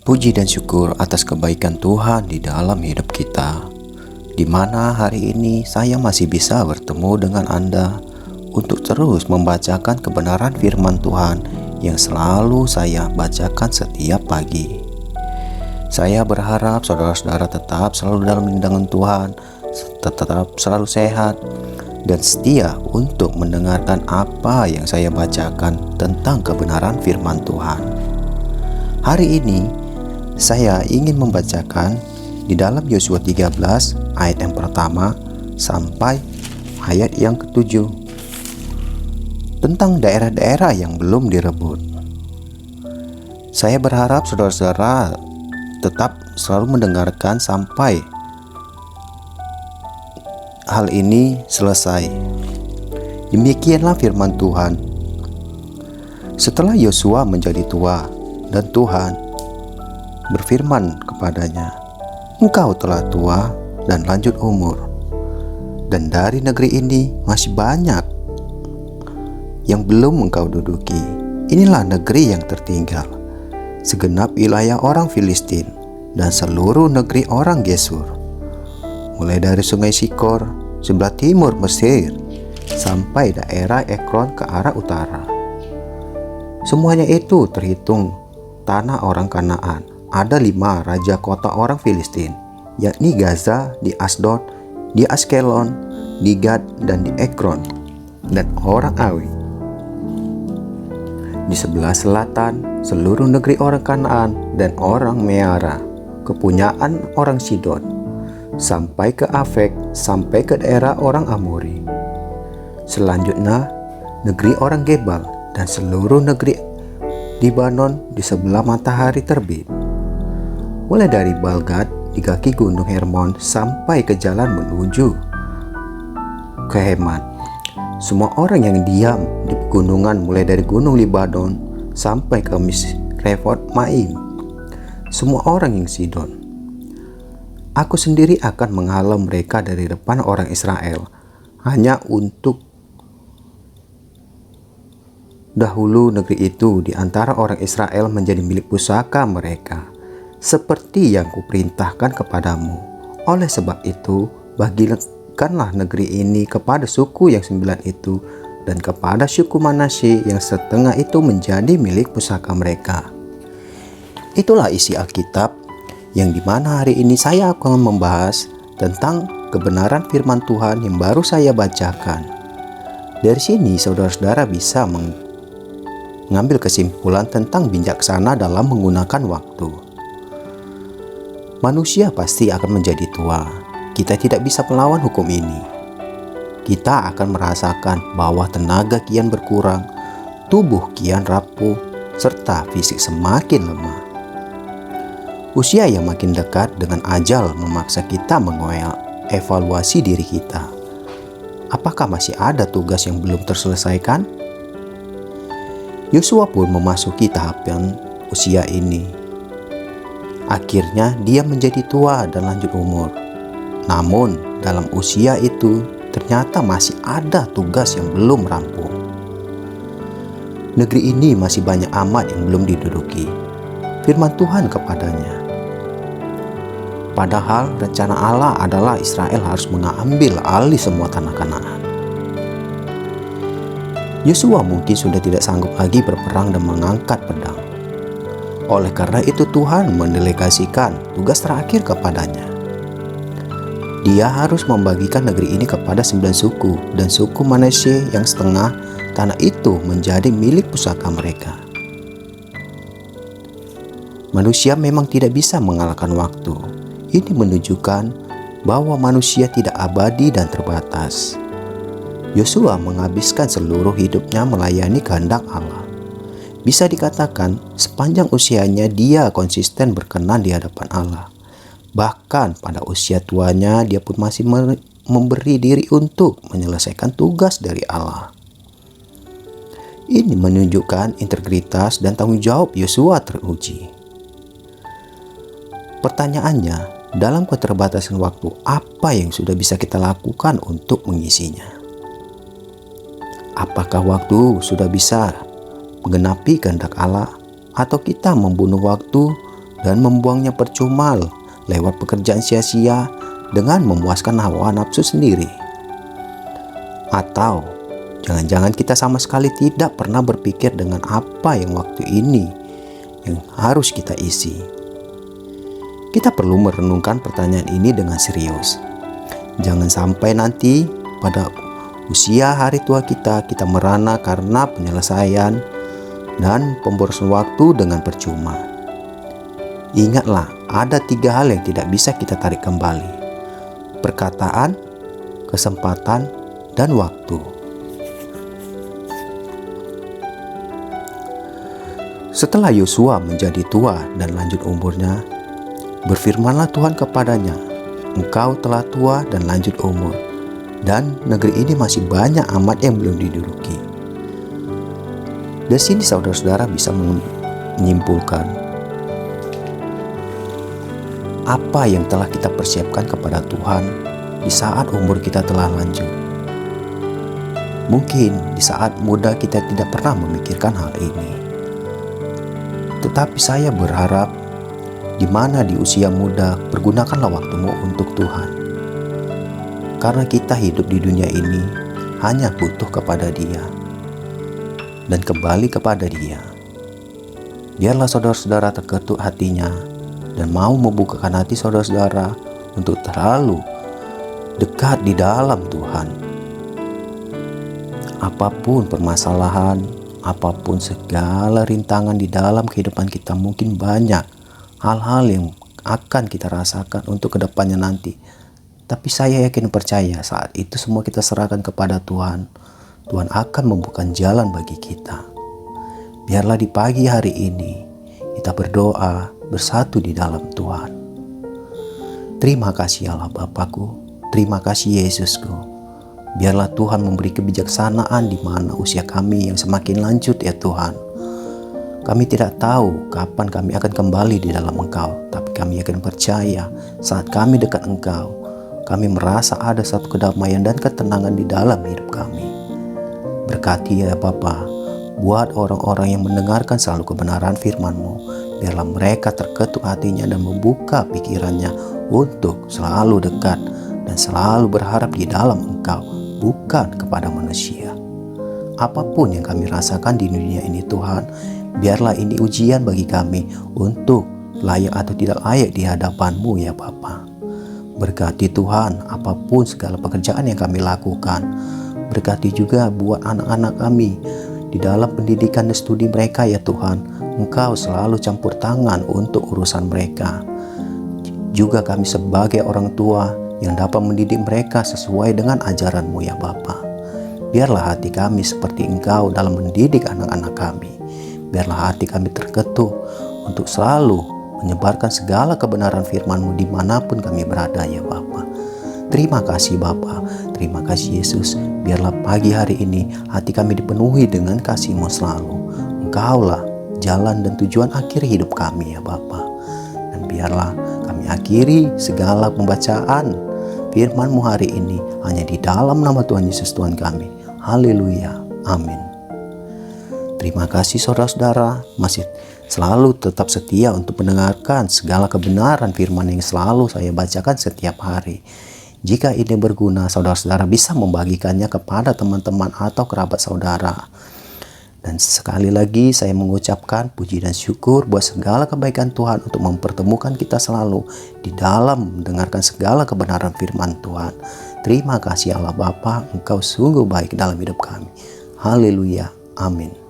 Puji dan syukur atas kebaikan Tuhan di dalam hidup kita, di mana hari ini saya masih bisa bertemu dengan Anda untuk terus membacakan kebenaran firman Tuhan yang selalu saya bacakan setiap pagi. Saya berharap saudara-saudara tetap selalu dalam lindungan Tuhan, tetap selalu sehat, dan setia untuk mendengarkan apa yang saya bacakan tentang kebenaran firman Tuhan. Hari ini, saya ingin membacakan di dalam Yosua 13 ayat yang pertama sampai ayat yang ke-7 tentang daerah-daerah yang belum direbut. Saya berharap saudara-saudara tetap selalu mendengarkan sampai hal ini selesai. Demikianlah firman Tuhan. Setelah Yosua menjadi tua dan Tuhan berfirman kepadanya, "Engkau telah tua dan lanjut umur, dan dari negeri ini masih banyak yang belum engkau duduki. Inilah negeri yang tertinggal, segenap wilayah orang Filistin dan seluruh negeri orang Gesur, mulai dari sungai Sikor sebelah timur Mesir sampai daerah Ekron ke arah utara. Semuanya itu terhitung tanah orang Kanaan. Ada 5 raja kota orang Filistin, yakni Gaza, di Asdod, di Askelon, di Gad, dan di Ekron, dan orang Awi. Di sebelah selatan, seluruh negeri orang Kanaan dan orang Meara, kepunyaan orang Sidon, sampai ke Afek, sampai ke daerah orang Amori. Selanjutnya, negeri orang Gebal dan seluruh negeri Libanon di sebelah matahari terbit. Mulai dari Balgad di kaki gunung Hermon sampai ke jalan menuju ke Heman. Semua orang yang diam di pegunungan mulai dari gunung Libanon sampai ke Misrefot Maim. Semua orang yang Sidon. Aku sendiri akan menghalau mereka dari depan orang Israel, hanya untuk dahulu negeri itu di antara orang Israel menjadi milik pusaka mereka, seperti yang kuperintahkan kepadamu. Oleh sebab itu, bagikanlah negeri ini kepada suku yang 9 itu, dan kepada suku Manasye yang setengah itu menjadi milik pusaka mereka." Itulah isi Alkitab yang dimana hari ini saya akan membahas tentang kebenaran firman Tuhan yang baru saya bacakan. Dari sini saudara-saudara bisa mengambil kesimpulan tentang bijaksana dalam menggunakan waktu. Manusia pasti akan menjadi tua. Kita tidak bisa melawan hukum ini. Kita akan merasakan bahwa tenaga kian berkurang, tubuh kian rapuh, serta fisik semakin lemah. Usia yang makin dekat dengan ajal memaksa kita mengevaluasi diri kita. Apakah masih ada tugas yang belum terselesaikan? Yosua pun memasuki tahapan usia ini. Akhirnya dia menjadi tua dan lanjut umur. Namun dalam usia itu ternyata masih ada tugas yang belum rampung. Negeri ini masih banyak amat yang belum diduduki. Firman Tuhan kepadanya, padahal rencana Allah adalah Israel harus mengambil alih semua tanah Kanaan. Yosua mungkin sudah tidak sanggup lagi berperang dan mengangkat pedang. Oleh karena itu Tuhan mendelegasikan tugas terakhir kepadanya. Dia harus membagikan negeri ini kepada 9 suku, dan suku Manasye yang setengah tanah itu menjadi milik pusaka mereka. Manusia memang tidak bisa mengalahkan waktu. Ini menunjukkan bahwa manusia tidak abadi dan terbatas. Yosua menghabiskan seluruh hidupnya melayani kehendak Allah. Bisa dikatakan sepanjang usianya dia konsisten berkenan di hadapan Allah. Bahkan pada usia tuanya dia pun masih memberi diri untuk menyelesaikan tugas dari Allah. Ini menunjukkan integritas dan tanggung jawab Yosua teruji. Pertanyaannya, dalam keterbatasan waktu, apa yang sudah bisa kita lakukan untuk mengisinya? Apakah waktu sudah bisa menggenapi kehendak Allah, atau kita membunuh waktu dan membuangnya percuma lewat pekerjaan sia-sia dengan memuaskan hawa nafsu sendiri. Atau jangan-jangan kita sama sekali tidak pernah berpikir dengan apa yang waktu ini yang harus kita isi. Kita perlu merenungkan pertanyaan ini dengan serius. Jangan sampai nanti pada usia hari tua kita merana karena penyelesaian dan pemborosan waktu dengan percuma. Ingatlah, ada 3 hal yang tidak bisa kita tarik kembali: perkataan, kesempatan, dan waktu. Setelah Yosua menjadi tua dan lanjut umurnya, berfirmanlah Tuhan kepadanya, "Engkau telah tua dan lanjut umur, dan negeri ini masih banyak amat yang belum diduduki." Dari sini saudara-saudara bisa menyimpulkan apa yang telah kita persiapkan kepada Tuhan di saat umur kita telah lanjut. Mungkin di saat muda kita tidak pernah memikirkan hal ini. Tetapi saya berharap di mana di usia muda, pergunakanlah waktumu untuk Tuhan. Karena kita hidup di dunia ini hanya butuh kepada Dia dan kembali kepada Dia. Biarlah saudara-saudara terketuk hatinya dan mau membukakan hati saudara-saudara untuk terlalu dekat di dalam Tuhan. Apapun permasalahan, apapun segala rintangan di dalam kehidupan kita, mungkin banyak hal-hal yang akan kita rasakan untuk kedepannya nanti. Tapi saya yakin percaya saat itu semua kita serahkan kepada Tuhan. Tuhan akan membuka jalan bagi kita. Biarlah di pagi hari ini kita berdoa bersatu di dalam Tuhan. Terima kasih Allah Bapakku, terima kasih Yesusku. Biarlah Tuhan memberi kebijaksanaan di mana usia kami yang semakin lanjut ya Tuhan. Kami tidak tahu kapan kami akan kembali di dalam Engkau, tapi kami akan percaya saat kami dekat Engkau, kami merasa ada satu kedamaian dan ketenangan di dalam hidup kami. Berkati ya Bapa, buat orang-orang yang mendengarkan selalu kebenaran firman-Mu, biarlah mereka terketuk hatinya dan membuka pikirannya untuk selalu dekat dan selalu berharap di dalam Engkau, bukan kepada manusia. Apapun yang kami rasakan di dunia ini Tuhan, biarlah ini ujian bagi kami untuk layak atau tidak layak di hadapan-Mu ya Bapa. Berkati Tuhan apapun segala pekerjaan yang kami lakukan. Berkati juga buat anak-anak kami di dalam pendidikan dan studi mereka ya Tuhan. Engkau selalu campur tangan untuk urusan mereka. Juga kami sebagai orang tua yang dapat mendidik mereka sesuai dengan ajaran-Mu ya Bapa. Biarlah hati kami seperti Engkau dalam mendidik anak-anak kami. Biarlah hati kami terketuk untuk selalu menyebarkan segala kebenaran firman-Mu dimanapun kami berada ya Bapa. Terima kasih Bapa, terima kasih Yesus. Biarlah pagi hari ini hati kami dipenuhi dengan kasih-Mu selalu. Engkaulah jalan dan tujuan akhir hidup kami ya Bapa. Dan biarlah kami akhiri segala pembacaan firman-Mu hari ini hanya di dalam nama Tuhan Yesus Tuhan kami. Haleluya, amin. Terima kasih saudara-saudara masih selalu tetap setia untuk mendengarkan segala kebenaran firman yang selalu saya bacakan setiap hari. Jika ini berguna, saudara-saudara bisa membagikannya kepada teman-teman atau kerabat saudara. Dan sekali lagi saya mengucapkan puji dan syukur buat segala kebaikan Tuhan untuk mempertemukan kita selalu di dalam mendengarkan segala kebenaran firman Tuhan. Terima kasih Allah Bapa, Engkau sungguh baik dalam hidup kami. Haleluya, amin.